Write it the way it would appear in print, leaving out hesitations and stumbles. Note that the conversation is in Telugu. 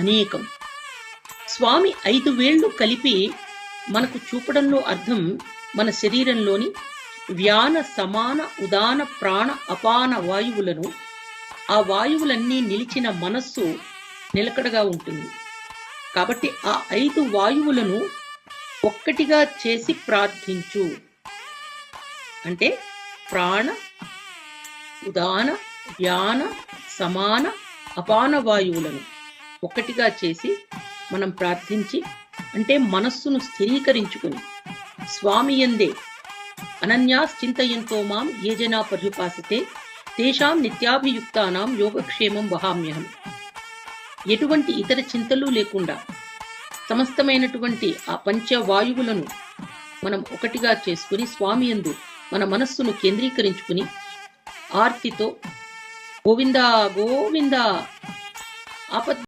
అనేకం. స్వామి 5 వేళ్లు కలిపి మనకు చూపడంలో అర్థం మన శరీరంలోని వ్యాన సమాన ఉదాన ప్రాణ అపాన వాయువులను, ఆ వాయువులన్నీ నిలిచిన మనస్సు నిలకడగా ఉంటుంది. కాబట్టి ఆ 5 వాయువులను ఒక్కటిగా చేసి ప్రార్థించు. అంటే ప్రాణ, ఉదాన, వ్యాన, సమాన, అపాన వాయువులను ఒక్కటిగా చేసి మనం ప్రార్థించి, అంటే మనస్సును స్థిరీకరించుకుని స్వామి యందే అనన్యాశ్చింతయంతో మాం ఏ జనా పర్యుపాసతే తేషాం నిత్యాభియుక్తానాం యోగక్షేమం వహామ్యహం. ఎటువంటి ఇతర చింతలు లేకుండా సమస్తమైనటువంటి ఆ పంచవాయువులను మనం ఒకటిగా చేసుకుని స్వామి యందు మన మనస్సును కేంద్రీకరించుకుని ఆర్తితో గోవిందా గోవిందా ఆపద్